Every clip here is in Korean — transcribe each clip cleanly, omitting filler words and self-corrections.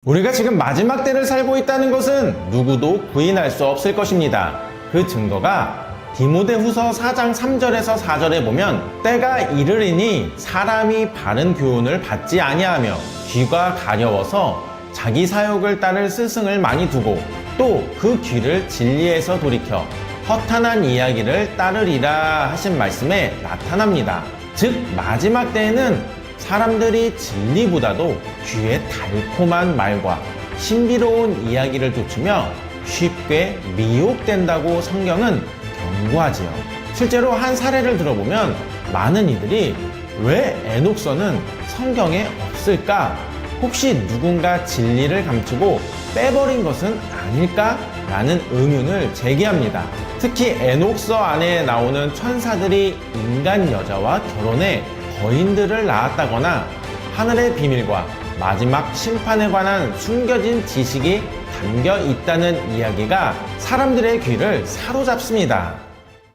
우리가 지금 마지막 때를 살고 있다는 것은 누구도 부인할 수 없을 것입니다. 그 증거가 디모데후서 4장 3절에서 4절에 보면 때가 이르리니 사람이 바른 교훈을 받지 아니하며 귀가 가려워서 자기 사욕을 따를 스승을 많이 두고 또 그 귀를 진리에서 돌이켜 허탄한 이야기를 따르리라 하신 말씀에 나타납니다. 즉 마지막 때에는 사람들이 진리보다도 귀에 달콤한 말과 신비로운 이야기를 좇으며 쉽게 미혹된다고 성경은 경고하지요. 실제로 한 사례를 들어보면 많은 이들이 왜 에녹서는 성경에 없을까? 혹시 누군가 진리를 감추고 빼버린 것은 아닐까? 라는 의문을 제기합니다. 특히 에녹서 안에 나오는 천사들이 인간 여자와 결혼해 거인들을 낳았다거나 하늘의 비밀과 마지막 심판에 관한 숨겨진 지식이 담겨 있다는 이야기가 사람들의 귀를 사로잡습니다.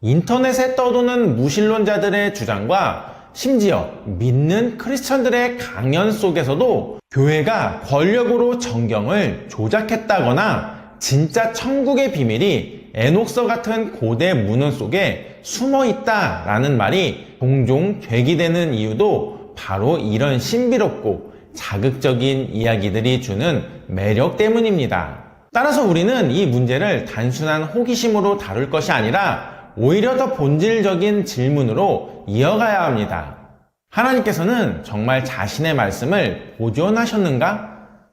인터넷에 떠도는 무신론자들의 주장과 심지어 믿는 크리스천들의 강연 속에서도 교회가 권력으로 정경을 조작했다거나 진짜 천국의 비밀이 에녹서 같은 고대 문헌 속에 숨어 있다라는 말이 종종 제기되는 이유도 바로 이런 신비롭고 자극적인 이야기들이 주는 매력 때문입니다. 따라서 우리는 이 문제를 단순한 호기심으로 다룰 것이 아니라 오히려 더 본질적인 질문으로 이어가야 합니다. 하나님께서는 정말 자신의 말씀을 보존하셨는가?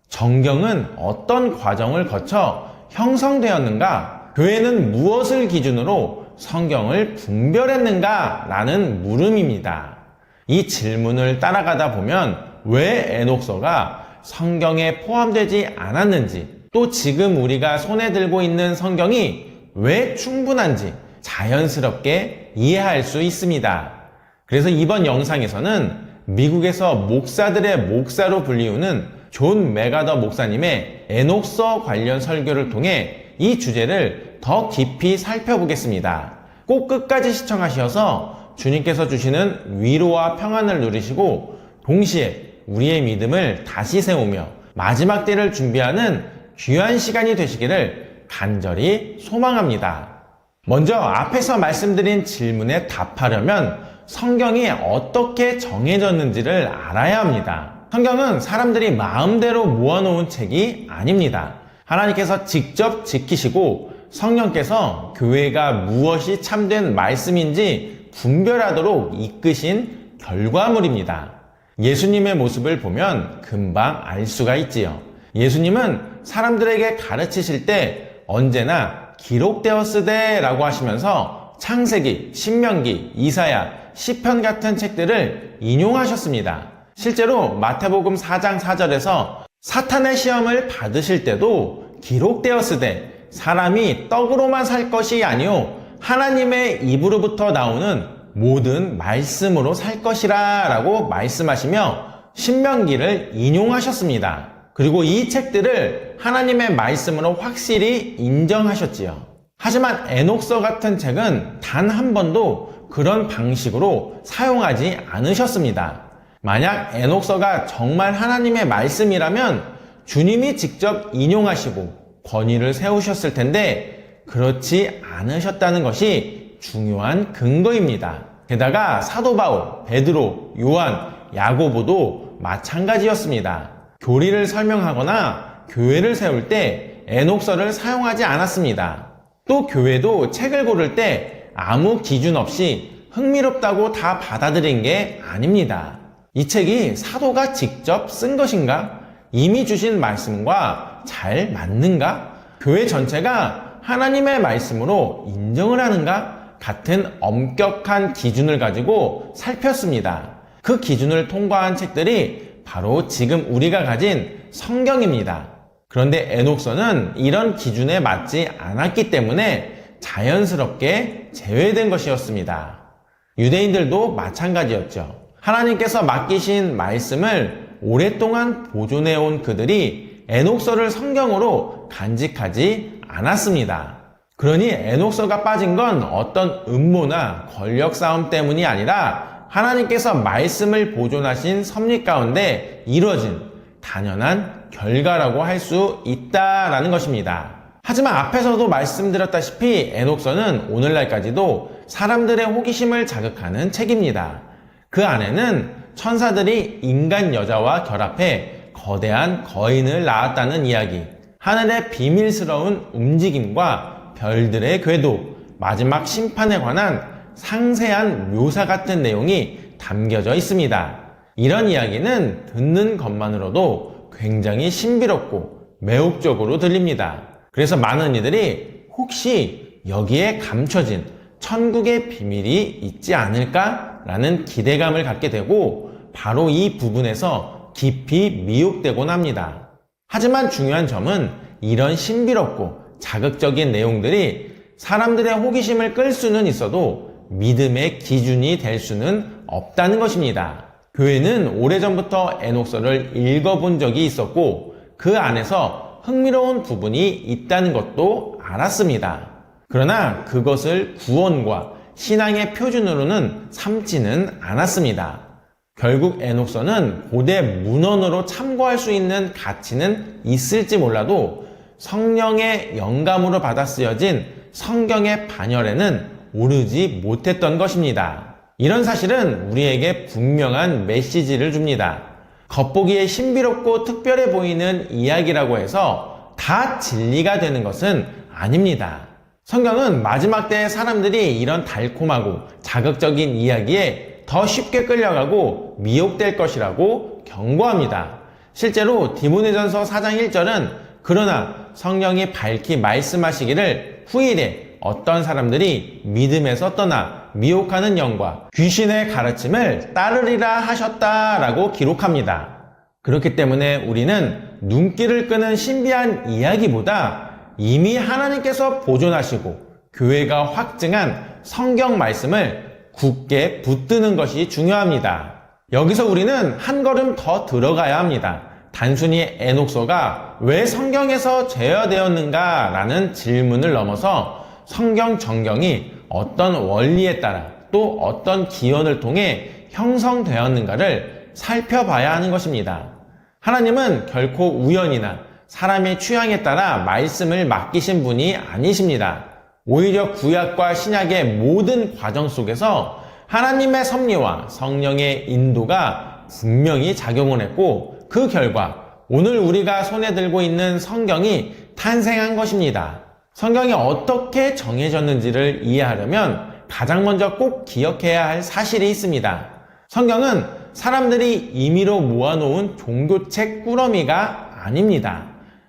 정경은 어떤 과정을 거쳐 형성되었는가? 교회는 무엇을 기준으로 성경을 분별했는가? 라는 물음입니다. 이 질문을 따라가다 보면 왜 에녹서가 성경에 포함되지 않았는지, 또 지금 우리가 손에 들고 있는 성경이 왜 충분한지 자연스럽게 이해할 수 있습니다. 그래서 이번 영상에서는 미국에서 목사들의 목사로 불리우는 존 맥아더 목사님의 에녹서 관련 설교를 통해 이 주제를 더 깊이 살펴보겠습니다. 꼭 끝까지 시청하셔서 주님께서 주시는 위로와 평안을 누리시고 동시에 우리의 믿음을 다시 세우며 마지막 때를 준비하는 귀한 시간이 되시기를 간절히 소망합니다. 먼저 앞에서 말씀드린 질문에 답하려면 성경이 어떻게 정해졌는지를 알아야 합니다. 성경은 사람들이 마음대로 모아놓은 책이 아닙니다. 하나님께서 직접 지키시고 성령께서 교회가 무엇이 참된 말씀인지 분별하도록 이끄신 결과물입니다. 예수님의 모습을 보면 금방 알 수가 있지요. 예수님은 사람들에게 가르치실 때 언제나 기록되었으되 라고 하시면서 창세기, 신명기, 이사야, 시편 같은 책들을 인용하셨습니다. 실제로 마태복음 4장 4절에서 사탄의 시험을 받으실 때도 기록되었으되 사람이 떡으로만 살 것이 아니요 하나님의 입으로부터 나오는 모든 말씀으로 살 것이라 라고 말씀하시며 신명기를 인용하셨습니다. 그리고 이 책들을 하나님의 말씀으로 확실히 인정하셨지요. 하지만 에녹서 같은 책은 단 한 번도 그런 방식으로 사용하지 않으셨습니다. 만약 에녹서가 정말 하나님의 말씀이라면 주님이 직접 인용하시고 권위를 세우셨을 텐데 그렇지 않으셨다는 것이 중요한 근거입니다. 게다가 사도 바울, 베드로, 요한, 야고보도 마찬가지였습니다. 교리를 설명하거나 교회를 세울 때 에녹서를 사용하지 않았습니다. 또 교회도 책을 고를 때 아무 기준 없이 흥미롭다고 다 받아들인 게 아닙니다. 이 책이 사도가 직접 쓴 것인가? 이미 주신 말씀과 잘 맞는가? 교회 전체가 하나님의 말씀으로 인정을 하는가? 같은 엄격한 기준을 가지고 살폈습니다. 그 기준을 통과한 책들이 바로 지금 우리가 가진 성경입니다. 그런데 에녹서는 이런 기준에 맞지 않았기 때문에 자연스럽게 제외된 것이었습니다. 유대인들도 마찬가지였죠. 하나님께서 맡기신 말씀을 오랫동안 보존해온 그들이 에녹서를 성경으로 간직하지 않았습니다. 그러니 에녹서가 빠진 건 어떤 음모나 권력 싸움 때문이 아니라 하나님께서 말씀을 보존하신 섭리 가운데 이루어진 당연한 결과라고 할 수 있다라는 것입니다. 하지만 앞에서도 말씀드렸다시피 에녹서는 오늘날까지도 사람들의 호기심을 자극하는 책입니다. 그 안에는 천사들이 인간 여자와 결합해 거대한 거인을 낳았다는 이야기, 하늘의 비밀스러운 움직임과 별들의 궤도, 마지막 심판에 관한 상세한 묘사 같은 내용이 담겨져 있습니다. 이런 이야기는 듣는 것만으로도 굉장히 신비롭고 매혹적으로 들립니다. 그래서 많은 이들이 혹시 여기에 감춰진 천국의 비밀이 있지 않을까라는 기대감을 갖게 되고 바로 이 부분에서 깊이 미혹되곤 합니다. 하지만 중요한 점은 이런 신비롭고 자극적인 내용들이 사람들의 호기심을 끌 수는 있어도 믿음의 기준이 될 수는 없다는 것입니다. 교회는 오래전부터 에녹서를 읽어본 적이 있었고 그 안에서 흥미로운 부분이 있다는 것도 알았습니다. 그러나 그것을 구원과 신앙의 표준으로는 삼지는 않았습니다. 결국 에녹서는 고대 문헌으로 참고할 수 있는 가치는 있을지 몰라도 성령의 영감으로 받아 쓰여진 성경의 반열에는 오르지 못했던 것입니다. 이런 사실은 우리에게 분명한 메시지를 줍니다. 겉보기에 신비롭고 특별해 보이는 이야기라고 해서 다 진리가 되는 것은 아닙니다. 성경은 마지막 때의 사람들이 이런 달콤하고 자극적인 이야기에 더 쉽게 끌려가고 미혹될 것이라고 경고합니다. 실제로 디모데전서 4장 1절은 그러나 성령이 밝히 말씀하시기를 후일에 어떤 사람들이 믿음에서 떠나 미혹하는 영과 귀신의 가르침을 따르리라 하셨다라고 기록합니다. 그렇기 때문에 우리는 눈길을 끄는 신비한 이야기보다 이미 하나님께서 보존하시고 교회가 확증한 성경 말씀을 굳게 붙드는 것이 중요합니다. 여기서 우리는 한 걸음 더 들어가야 합니다. 단순히 에녹서가 왜 성경에서 제어되었는가 라는 질문을 넘어서 성경 전경이 어떤 원리에 따라 또 어떤 기원을 통해 형성되었는가를 살펴봐야 하는 것입니다. 하나님은 결코 우연이나 사람의 취향에 따라 말씀을 맡기신 분이 아니십니다. 오히려 구약과 신약의 모든 과정 속에서 하나님의 섭리와 성령의 인도가 분명히 작용을 했고 그 결과 오늘 우리가 손에 들고 있는 성경이 탄생한 것입니다. 성경이 어떻게 정해졌는지를 이해하려면 가장 먼저 꼭 기억해야 할 사실이 있습니다. 성경은 사람들이 임의로 모아놓은 종교책 꾸러미가 아닙니다.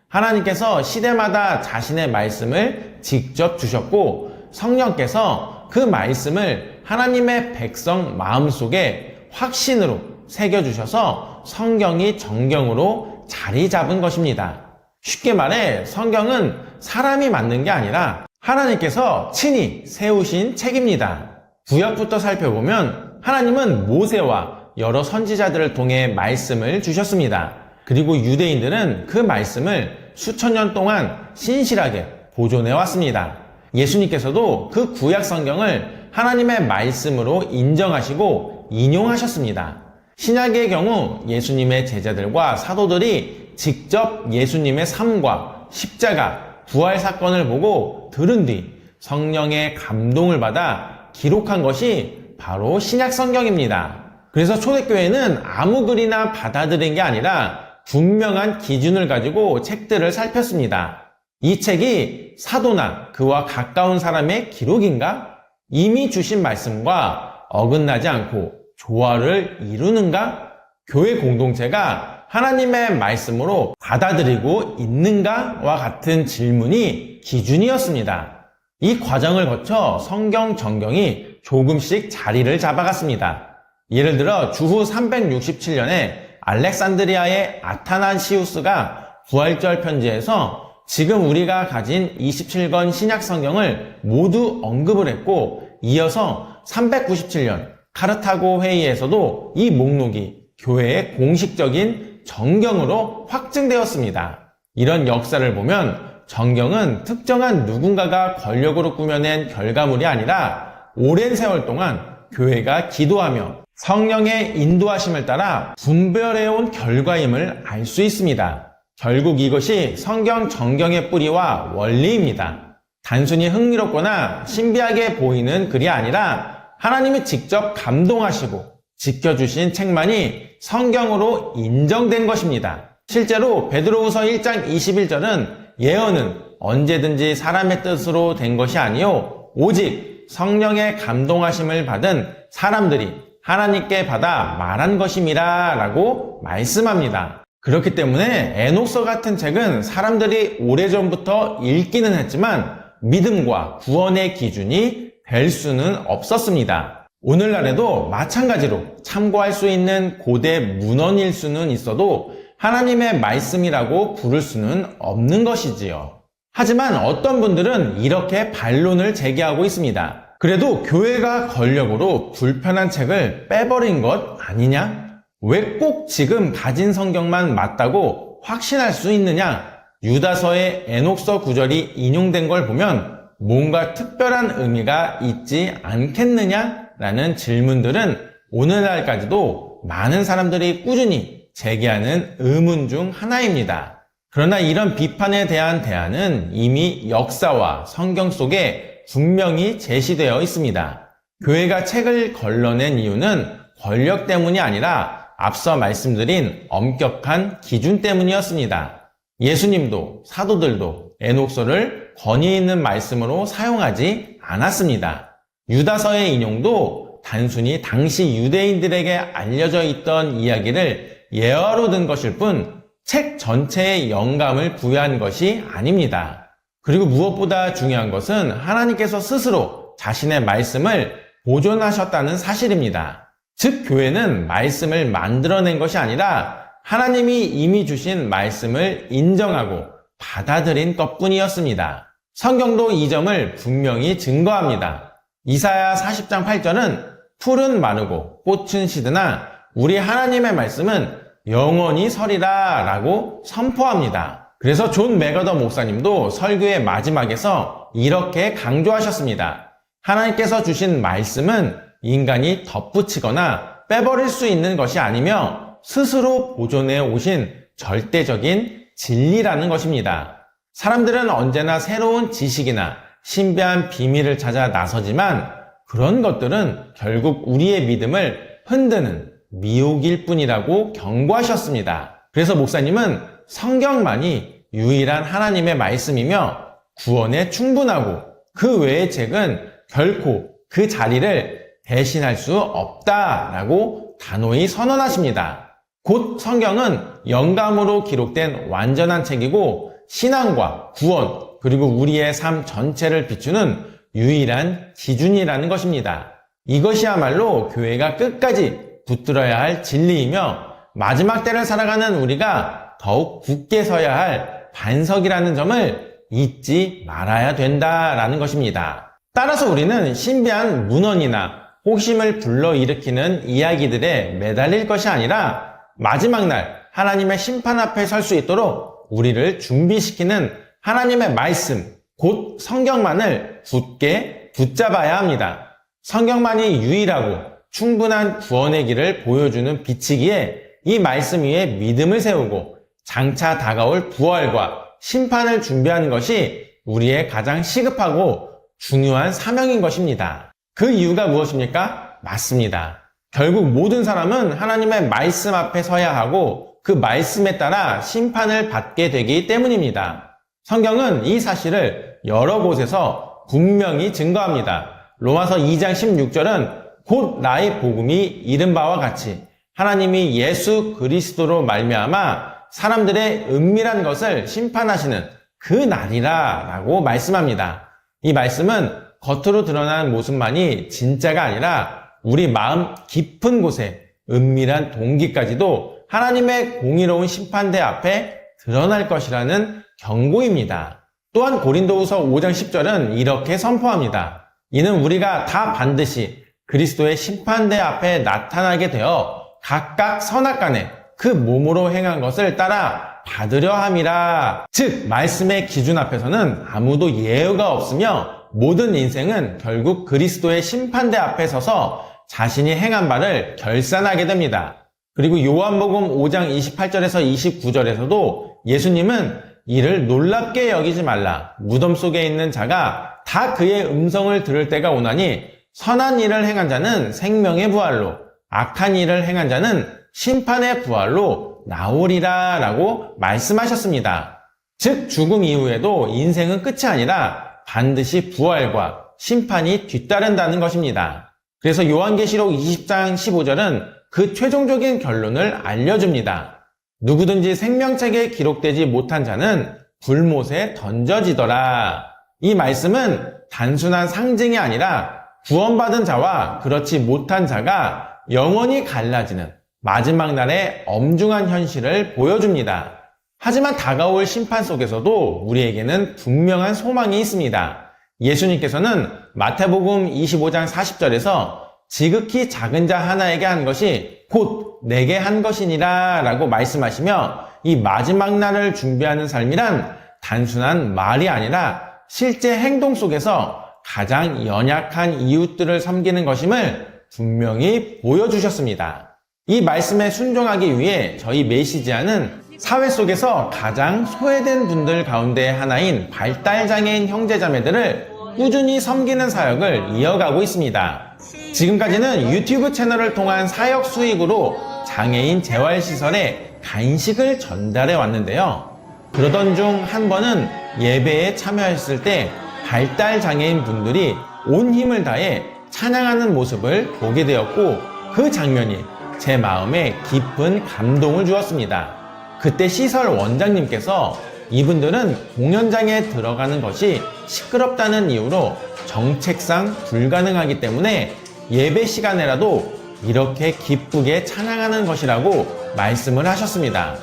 하나님께서 시대마다 자신의 말씀을 직접 주셨고 성령께서 그 말씀을 하나님의 백성 마음속에 확신으로 새겨주셔서 성경이 정경으로 자리 잡은 것입니다. 쉽게 말해 성경은 사람이 만든 게 아니라 하나님께서 친히 세우신 책입니다. 구약부터 살펴보면 하나님은 모세와 여러 선지자들을 통해 말씀을 주셨습니다. 그리고 유대인들은 그 말씀을 수천 년 동안 신실하게 보존해 왔습니다. 예수님께서도 그 구약 성경을 하나님의 말씀으로 인정하시고 인용하셨습니다. 신약의 경우 예수님의 제자들과 사도들이 직접 예수님의 삶과 십자가, 부활 사건을 보고 들은 뒤 성령의 감동을 받아 기록한 것이 바로 신약 성경입니다. 그래서 초대교회는 아무 글이나 받아들인 게 아니라 분명한 기준을 가지고 책들을 살폈습니다. 이 책이 사도나 그와 가까운 사람의 기록인가? 이미 주신 말씀과 어긋나지 않고 조화를 이루는가? 교회 공동체가 하나님의 말씀으로 받아들이고 있는가와 같은 질문이 기준이었습니다. 이 과정을 거쳐 성경 전경이 조금씩 자리를 잡아갔습니다. 예를 들어 주후 367년에 알렉산드리아의 아타나시우스가 부활절 편지에서 지금 우리가 가진 27권 신약 성경을 모두 언급을 했고 이어서 397년 카르타고 회의에서도 이 목록이 교회의 공식적인 정경으로 확증되었습니다. 이런 역사를 보면 정경은 특정한 누군가가 권력으로 꾸며낸 결과물이 아니라 오랜 세월 동안 교회가 기도하며 성령의 인도하심을 따라 분별해온 결과임을 알 수 있습니다. 결국 이것이 성경 정경의 뿌리와 원리입니다. 단순히 흥미롭거나 신비하게 보이는 글이 아니라 하나님이 직접 감동하시고 지켜주신 책만이 성경으로 인정된 것입니다. 실제로 베드로후서 1장 21절은 예언은 언제든지 사람의 뜻으로 된 것이 아니요 오직 성령의 감동하심을 받은 사람들이 하나님께 받아 말한 것임이라 라고 말씀합니다. 그렇기 때문에 에녹서 같은 책은 사람들이 오래전부터 읽기는 했지만 믿음과 구원의 기준이 될 수는 없었습니다. 오늘날에도 마찬가지로 참고할 수 있는 고대 문헌일 수는 있어도 하나님의 말씀이라고 부를 수는 없는 것이지요. 하지만 어떤 분들은 이렇게 반론을 제기하고 있습니다. 그래도 교회가 권력으로 불편한 책을 빼버린 것 아니냐? 왜 꼭 지금 가진 성경만 맞다고 확신할 수 있느냐? 유다서의 에녹서 구절이 인용된 걸 보면 뭔가 특별한 의미가 있지 않겠느냐? 라는 질문들은 오늘날까지도 많은 사람들이 꾸준히 제기하는 의문 중 하나입니다. 그러나 이런 비판에 대한 대안은 이미 역사와 성경 속에 분명히 제시되어 있습니다. 교회가 책을 걸러낸 이유는 권력 때문이 아니라 앞서 말씀드린 엄격한 기준 때문이었습니다. 예수님도 사도들도 에녹서를 권위 있는 말씀으로 사용하지 않았습니다. 유다서의 인용도 단순히 당시 유대인들에게 알려져 있던 이야기를 예화로 든 것일 뿐 책 전체에 영감을 부여한 것이 아닙니다. 그리고 무엇보다 중요한 것은 하나님께서 스스로 자신의 말씀을 보존하셨다는 사실입니다. 즉 교회는 말씀을 만들어낸 것이 아니라 하나님이 이미 주신 말씀을 인정하고 받아들인 것뿐이었습니다. 성경도 이 점을 분명히 증거합니다. 이사야 40장 8절은 풀은 마르고 꽃은 시드나 우리 하나님의 말씀은 영원히 서리라 라고 선포합니다. 그래서 존 맥어더 목사님도 설교의 마지막에서 이렇게 강조하셨습니다. 하나님께서 주신 말씀은 인간이 덧붙이거나 빼버릴 수 있는 것이 아니며 스스로 보존해 오신 절대적인 진리라는 것입니다. 사람들은 언제나 새로운 지식이나 신비한 비밀을 찾아 나서지만 그런 것들은 결국 우리의 믿음을 흔드는 미혹일 뿐이라고 경고하셨습니다. 그래서 목사님은 성경만이 유일한 하나님의 말씀이며 구원에 충분하고 그 외의 책은 결코 그 자리를 대신할 수 없다라고 단호히 선언하십니다. 곧 성경은 영감으로 기록된 완전한 책이고 신앙과 구원 그리고 우리의 삶 전체를 비추는 유일한 기준이라는 것입니다. 이것이야말로 교회가 끝까지 붙들어야 할 진리이며 마지막 때를 살아가는 우리가 더욱 굳게 서야 할 반석이라는 점을 잊지 말아야 된다라는 것입니다. 따라서 우리는 신비한 문헌이나 호기심을 불러일으키는 이야기들에 매달릴 것이 아니라 마지막 날 하나님의 심판 앞에 설 수 있도록 우리를 준비시키는 하나님의 말씀, 곧 성경만을 굳게 붙잡아야 합니다. 성경만이 유일하고 충분한 구원의 길을 보여주는 빛이기에 이 말씀 위에 믿음을 세우고 장차 다가올 부활과 심판을 준비하는 것이 우리의 가장 시급하고 중요한 사명인 것입니다. 그 이유가 무엇입니까? 맞습니다. 결국 모든 사람은 하나님의 말씀 앞에 서야 하고 그 말씀에 따라 심판을 받게 되기 때문입니다. 성경은 이 사실을 여러 곳에서 분명히 증거합니다. 로마서 2장 16절은 곧 나의 복음이 이른 바와 같이 하나님이 예수 그리스도로 말미암아 사람들의 은밀한 것을 심판하시는 그 날이라 라고 말씀합니다. 이 말씀은 겉으로 드러난 모습만이 진짜가 아니라 우리 마음 깊은 곳에 은밀한 동기까지도 하나님의 공의로운 심판대 앞에 드러날 것이라는 경고입니다. 또한 고린도후서 5장 10절은 이렇게 선포합니다. 이는 우리가 다 반드시 그리스도의 심판대 앞에 나타나게 되어 각각 선악간에 그 몸으로 행한 것을 따라 받으려 함이라. 즉 말씀의 기준 앞에서는 아무도 예외가 없으며 모든 인생은 결국 그리스도의 심판대 앞에 서서 자신이 행한 바를 결산하게 됩니다. 그리고 요한복음 5장 28절에서 29절에서도 예수님은 이를 놀랍게 여기지 말라. 무덤 속에 있는 자가 다 그의 음성을 들을 때가 오나니 선한 일을 행한 자는 생명의 부활로, 악한 일을 행한 자는 심판의 부활로 나오리라 라고 말씀하셨습니다. 즉 죽음 이후에도 인생은 끝이 아니라 반드시 부활과 심판이 뒤따른다는 것입니다. 그래서 요한계시록 20장 15절은 그 최종적인 결론을 알려줍니다. 누구든지 생명책에 기록되지 못한 자는 불못에 던져지더라. 이 말씀은 단순한 상징이 아니라 구원받은 자와 그렇지 못한 자가 영원히 갈라지는 마지막 날의 엄중한 현실을 보여줍니다. 하지만 다가올 심판 속에서도 우리에게는 분명한 소망이 있습니다. 예수님께서는 마태복음 25장 40절에서 지극히 작은 자 하나에게 한 것이 곧 내게 한 것이니라 라고 말씀하시며 이 마지막 날을 준비하는 삶이란 단순한 말이 아니라 실제 행동 속에서 가장 연약한 이웃들을 섬기는 것임을 분명히 보여주셨습니다. 이 말씀에 순종하기 위해 저희 메시지아는 사회 속에서 가장 소외된 분들 가운데 하나인 발달장애인 형제자매들을 꾸준히 섬기는 사역을 이어가고 있습니다. 지금까지는 유튜브 채널을 통한 사역 수익으로 장애인 재활시설에 간식을 전달해 왔는데요. 그러던 중 한 번은 예배에 참여했을 때 발달장애인 분들이 온 힘을 다해 찬양하는 모습을 보게 되었고 그 장면이 제 마음에 깊은 감동을 주었습니다. 그때 시설 원장님께서 이분들은 공연장에 들어가는 것이 시끄럽다는 이유로 정책상 불가능하기 때문에 예배 시간에라도 이렇게 기쁘게 찬양하는 것이라고 말씀을 하셨습니다.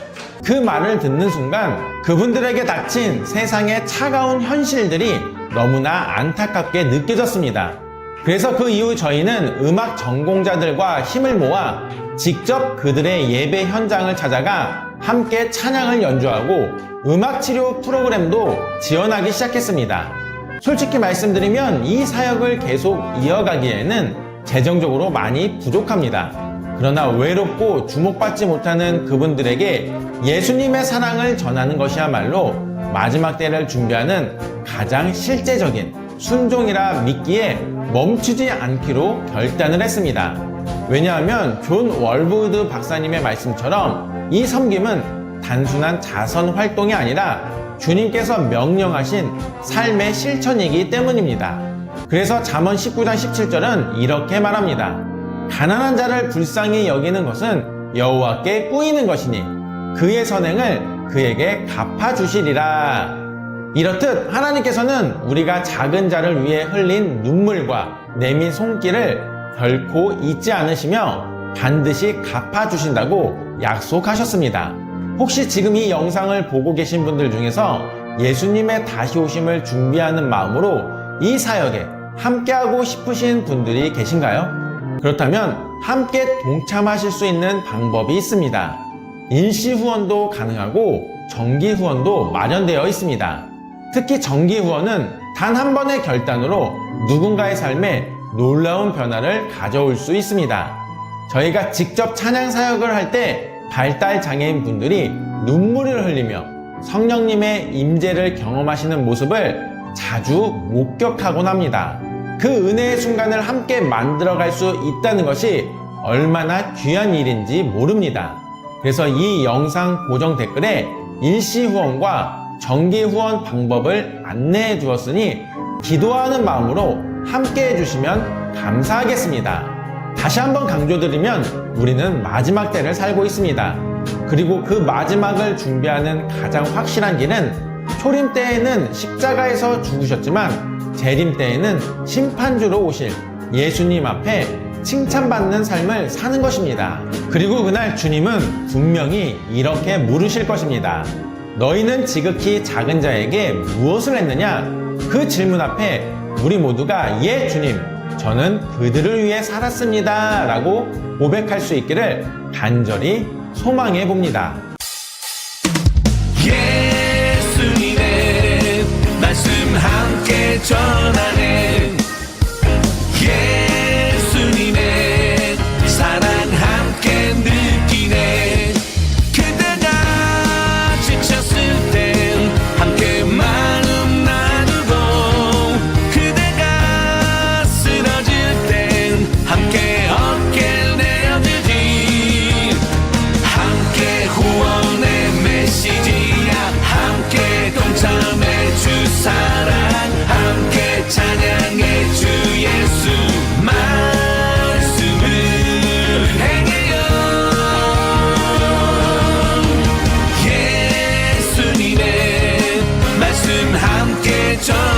그 말을 듣는 순간 그분들에게 닥친 세상의 차가운 현실들이 너무나 안타깝게 느껴졌습니다. 그래서 그 이후 저희는 음악 전공자들과 힘을 모아 직접 그들의 예배 현장을 찾아가 함께 찬양을 연주하고 음악 치료 프로그램도 지원하기 시작했습니다. 솔직히 말씀드리면 이 사역을 계속 이어가기에는 재정적으로 많이 부족합니다. 그러나 외롭고 주목받지 못하는 그분들에게 예수님의 사랑을 전하는 것이야말로 마지막 때를 준비하는 가장 실제적인 순종이라 믿기에 멈추지 않기로 결단을 했습니다. 왜냐하면 존 월브우드 박사님의 말씀처럼 이 섬김은 단순한 자선 활동이 아니라 주님께서 명령하신 삶의 실천이기 때문입니다. 그래서 잠언 19장 17절은 이렇게 말합니다. 가난한 자를 불쌍히 여기는 것은 여호와께 꾸이는 것이니 그의 선행을 그에게 갚아주시리라. 이렇듯 하나님께서는 우리가 작은 자를 위해 흘린 눈물과 내민 손길을 결코 잊지 않으시며 반드시 갚아주신다고 약속하셨습니다. 혹시 지금 이 영상을 보고 계신 분들 중에서 예수님의 다시 오심을 준비하는 마음으로 이 사역에 함께하고 싶으신 분들이 계신가요? 그렇다면 함께 동참하실 수 있는 방법이 있습니다. 일시 후원도 가능하고 정기 후원도 마련되어 있습니다. 특히 정기 후원은 단 한 번의 결단으로 누군가의 삶에 놀라운 변화를 가져올 수 있습니다. 저희가 직접 찬양 사역을 할 때 발달 장애인 분들이 눈물을 흘리며 성령님의 임재를 경험하시는 모습을 자주 목격하곤 합니다. 그 은혜의 순간을 함께 만들어갈 수 있다는 것이 얼마나 귀한 일인지 모릅니다. 그래서 이 영상 고정 댓글에 일시 후원과 정기 후원 방법을 안내해 주었으니 기도하는 마음으로 함께 해주시면 감사하겠습니다. 다시 한번 강조드리면 우리는 마지막 때를 살고 있습니다. 그리고 그 마지막을 준비하는 가장 확실한 길은 초림 때에는 십자가에서 죽으셨지만 재림 때에는 심판주로 오실 예수님 앞에 칭찬받는 삶을 사는 것입니다. 그리고 그날 주님은 분명히 이렇게 물으실 것입니다. 너희는 지극히 작은 자에게 무엇을 했느냐? 그 질문 앞에 우리 모두가 예 주님, 저는 그들을 위해 살았습니다 라고 고백할 수 있기를 간절히 소망해 봅니다. 예수님의 말씀 함께 전하네. 예수님의 사랑 함께 느끼네. 전하는